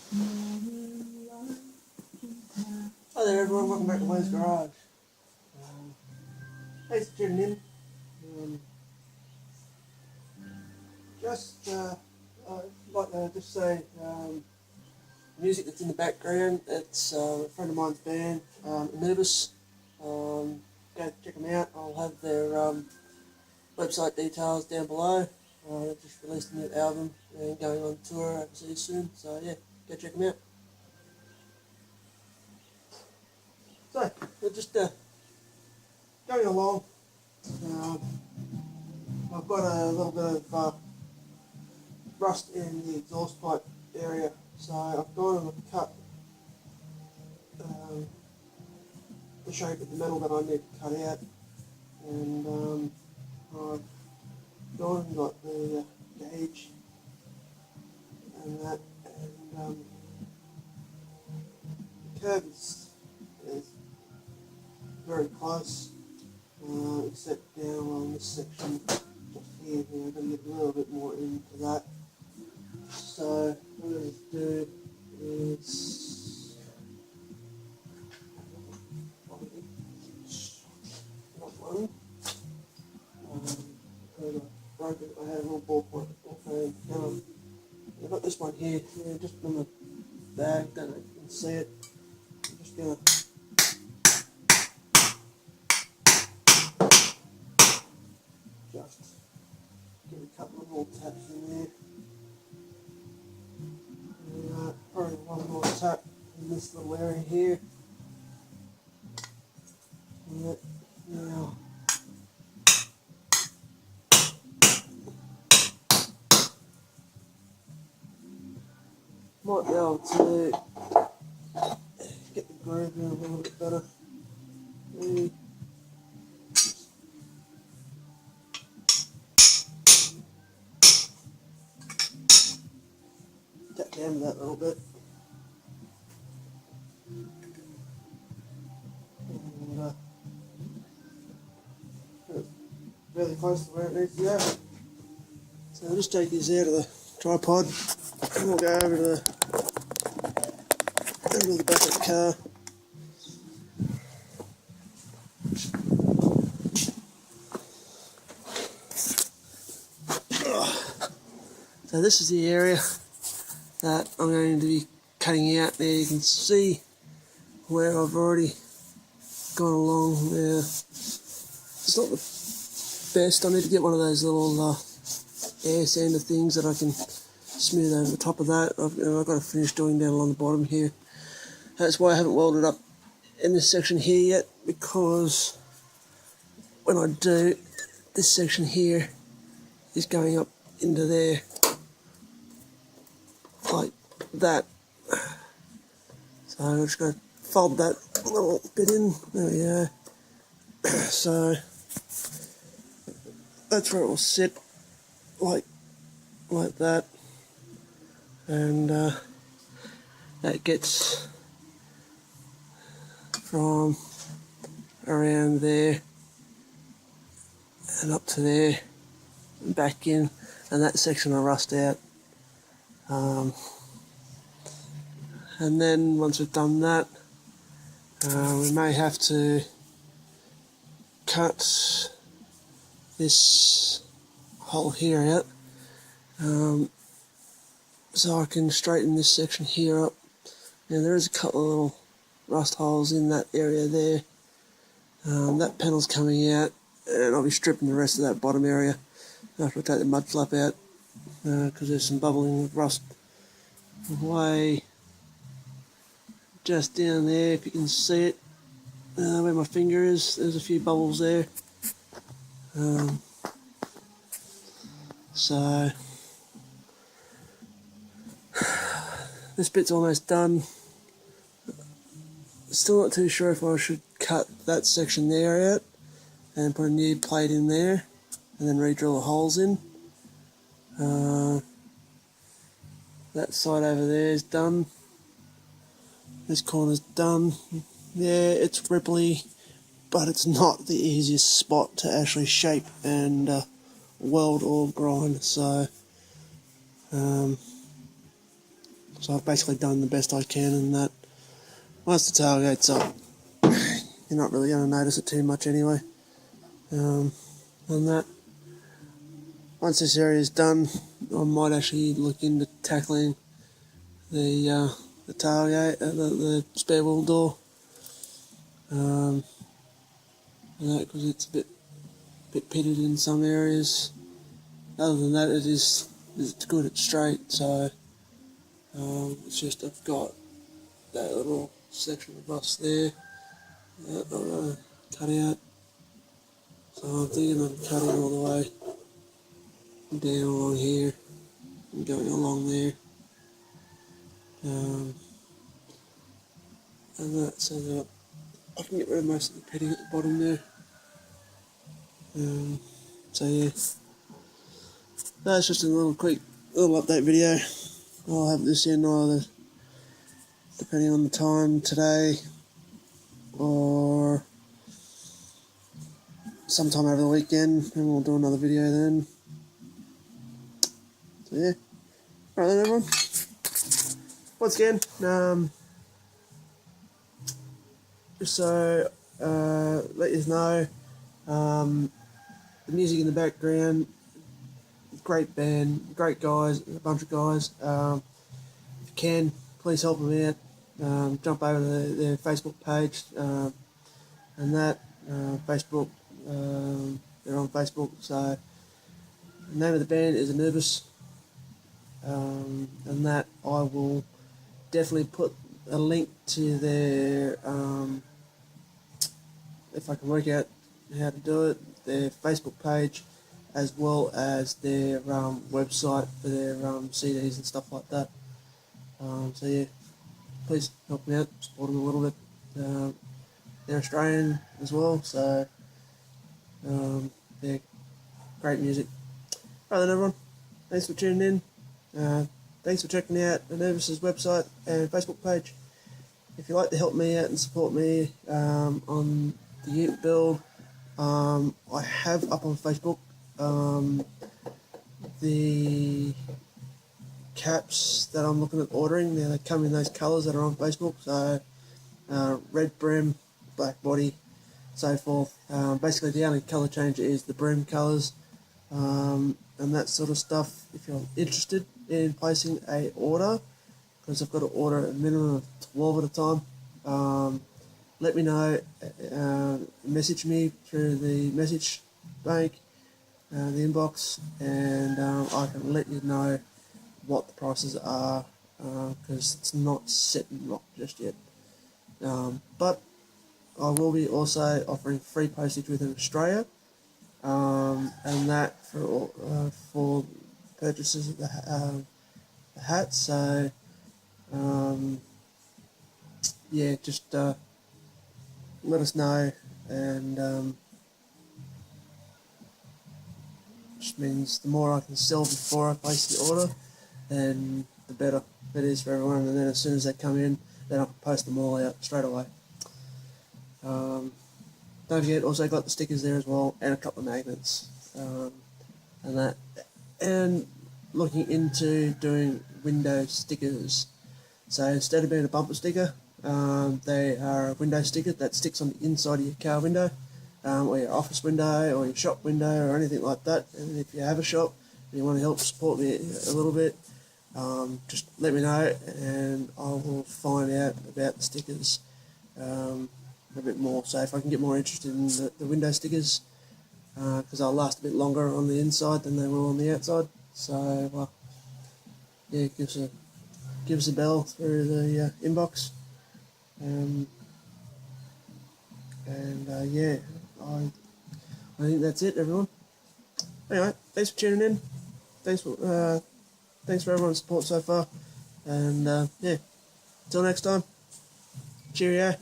Hi there everyone, welcome back to Wayne's Garage. Thanks for tuning in. I'd like to just say, the music that's in the background, it's a friend of mine's band, Nervous. Go check them out. I'll have their website details down below. They've just released a new album and going on tour overseas soon, so yeah, go check them out. So, we're just going along. I've got a little bit of rust in the exhaust pipe area, so I've gone and cut the shape of the metal that I need to cut out, and I've gone and got the gauge and that, and the curve is very close, except down on this section just here. I'm going to get a little bit more into that. So what I'm going to do is not one. I had a little ballpoint frame. I've got this one here, just on the bag, don't know if you can see it. I'm just going to get a couple of more taps in there. And, probably one more tap in this little area here. Now, might be able to get the groove in a little bit better. Tap down that a little bit. And, really close to where it needs to go. So I'll just take this out of the tripod and we'll go over to the back of the car. So this is the area that I'm going to be cutting out. There you can see where I've already gone along there. It's not the best. I need to get one of those little air sander things that I can smooth over the top of that. I've got to finish doing down along the bottom here. That's why I haven't welded up in this section here yet, because when I do, this section here is going up into there like that. So I'm just going to fold that little bit in. There we go. So that's where it will sit, like that, and that gets from around there and up to there and back in, and that section will rust out. And then once we've done that, we may have to cut this hole here out, so I can straighten this section here up. Now there is a couple of little rust holes in that area there. That panel's coming out, and I'll be stripping the rest of that bottom area after I take the mud flap out, because there's some bubbling of rust way just down there, if you can see it, where my finger is. There's a few bubbles there. So this bit's almost done. Still not too sure if I should cut that section there out and put a new plate in there and then re-drill the holes in. That side over there is done. This corner's done. Yeah, it's ripply, but it's not the easiest spot to actually shape and weld or grind. So So I've basically done the best I can in that. Once the tailgate's up, you're not really going to notice it too much anyway. And that, once this area is done, I might actually look into tackling the tailgate, the spare wheel door, because it's a bit pitted in some areas. Other than that, it's good, it's straight. So it's just I've got that little section of rust there that I'm going to cut out. So I'm thinking of cutting all the way down along here and going along there. And that, so that I can get rid of most of the pitting at the bottom there. So yeah, that's just a little update video. I'll have this in either depending on the time today or sometime over the weekend, and we'll do another video then. So yeah, alright then everyone. Once again, just so let you know, the music in the background, great band, great guys, a bunch of guys. If you can, please help them out. Jump over to their Facebook page and that Facebook. They're on Facebook. So the name of the band is Anubis, and that I will definitely put a link to their, if I can work out how to do it, their Facebook page, as well as their website for their CDs and stuff like that. So yeah, please help me out, support them a little bit. They're Australian as well, so they're great music. Right then everyone, thanks for tuning in. Thanks for checking out Anubis' website and Facebook page. If you'd like to help me out and support me on the unit build, I have up on Facebook the caps that I'm looking at ordering. Now they come in those colours that are on Facebook, so red brim, black body, so forth. Basically the only colour change is the brim colours and that sort of stuff. If you're interested in placing a order, because I've got to order a minimum of 12 at a time, let me know, message me through the message bank, the inbox, and I can let you know what the prices are, because it's not set and locked just yet. But I will be also offering free postage within Australia, and that for purchases of the hats. So yeah, just let us know, and just means the more I can sell before I place the order, then the better it is for everyone. And then as soon as they come in, then I can post them all out straight away. Don't forget, also got the stickers there as well, and a couple of magnets, and that. And looking into doing window stickers. So instead of being a bumper sticker, they are a window sticker that sticks on the inside of your car window, or your office window, or your shop window, or anything like that. And if you have a shop and you want to help support me a little bit, just let me know, and I will find out about the stickers a bit more. So if I can get more interested in the window stickers, because they'll last a bit longer on the inside than they will on the outside. So yeah, give us a bell through the inbox, and yeah, I think that's it, everyone. Anyway, thanks for tuning in. Thanks for everyone's support so far, and yeah, until next time, cheerio.